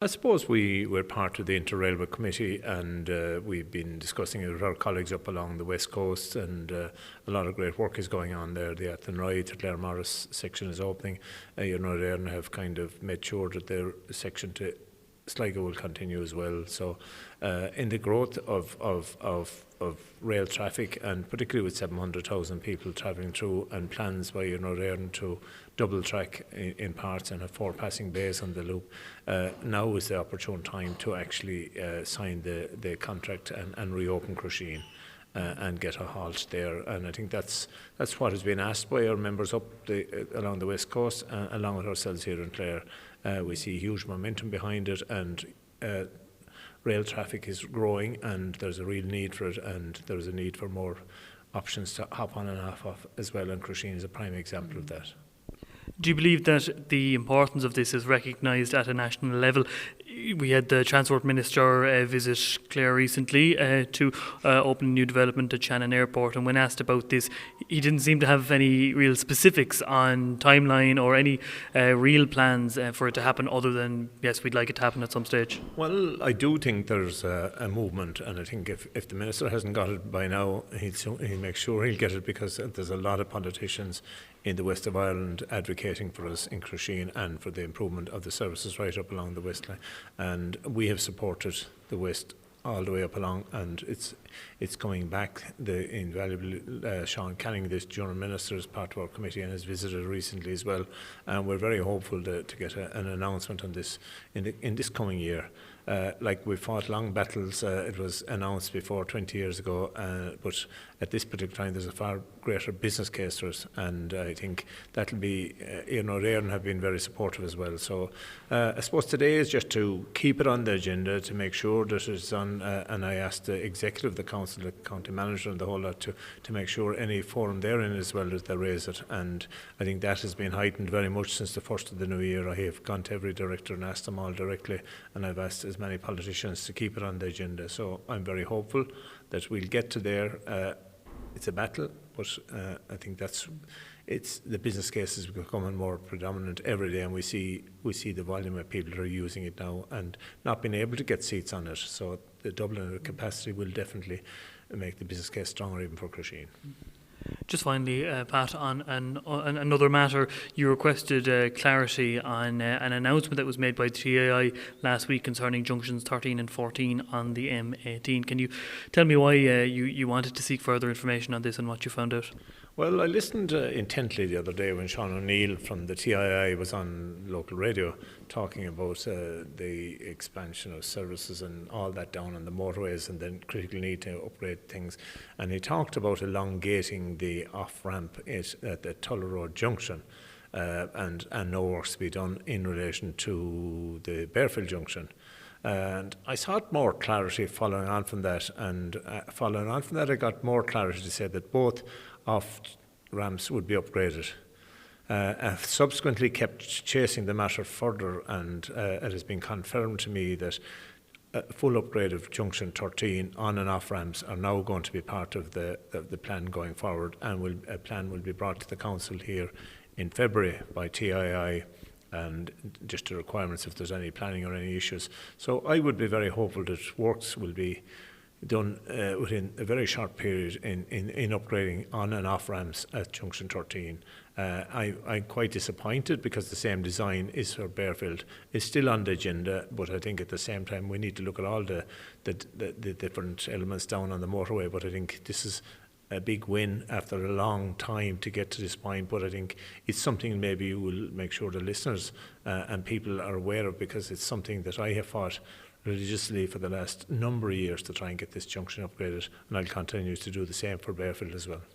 I suppose we're part of the Interrailway Committee, and we've been discussing it with our colleagues up along the West Coast, and a lot of great work is going on there. The Athenry to Clare Morris section is opening. They have kind of made sure that their section to Sligo will continue as well. So in the growth of rail traffic, and particularly with 700,000 people travelling through, and plans by to double track in parts and have 4 passing bays on the loop, now is the opportune time to actually sign the contract and reopen Crusheen. And get a halt there, and I think that's what has been asked by our members up along the West Coast, along with ourselves here in Clare. We see huge momentum behind it, and rail traffic is growing, and there's a real need for it, and there's a need for more options to hop on and off of as well, and Crusheen is a prime example of that. Do you believe that the importance of this is recognised at a national level? We had the Transport Minister visit Clare recently to open a new development at Shannon Airport, and when asked about this, he didn't seem to have any real specifics on timeline or any real plans for it to happen, other than, yes, we'd like it to happen at some stage. Well, I do think there's a movement, and I think if the Minister hasn't got it by now, he'll make sure he'll get it, because there's a lot of politicians in the west of Ireland advocating for us in Crusheen and for the improvement of the services right up along the west line. And we have supported the west all the way up along, and it's coming back. The invaluable Sean Canning, this General Minister, is part of our committee and has visited recently as well. And we're very hopeful to get an announcement on this in this coming year. Like we fought long battles, it was announced before 20 years ago, but at this particular time there's a far greater business case for us, and I think that'll be, Éireann have been very supportive as well. So I suppose today is just to keep it on the agenda, to make sure that it's on, and I asked the executive, the council, the county manager and the whole lot to make sure any forum they're in as well as they raise it, and I think that has been heightened very much since the first of the new year. I have gone to every director and asked them all directly, and I've asked as many politicians to keep it on the agenda. So I'm very hopeful that we'll get to there. It's a battle, but I think the business case is becoming more predominant every day, and we see the volume of people who are using it now and not being able to get seats on it. So the doubling of capacity will definitely make the business case stronger even for Crusheen. Just finally, Pat, on another matter, you requested clarity on an announcement that was made by the TAI last week concerning junctions 13 and 14 on the M18. Can you tell me why you wanted to seek further information on this and what you found out? Well, I listened intently the other day when Sean O'Neill from the TII was on local radio talking about the expansion of services and all that down on the motorways, and then critical need to upgrade things. And he talked about elongating the off-ramp at the Tulla Road junction, and no works to be done in relation to the Bearfield junction. And I sought more clarity following on from that, and I got more clarity to say that both off ramps would be upgraded. I've subsequently kept chasing the matter further, and it has been confirmed to me that a full upgrade of junction 13 on and off ramps are now going to be part of the plan going forward, and a plan will be brought to the council here in February by TII, and just the requirements if there's any planning or any issues. So I would be very hopeful that works will be done within a very short period in upgrading on and off ramps at junction 13. I'm quite disappointed because the same design is for Bearfield. It's still on the agenda, but I think at the same time we need to look at all the different elements down on the motorway. But I think this is a big win after a long time to get to this point, but I think it's something maybe you will make sure the listeners and people are aware of, because it's something that I have fought religiously for the last number of years to try and get this junction upgraded, and I'll continue to do the same for Bearfield as well.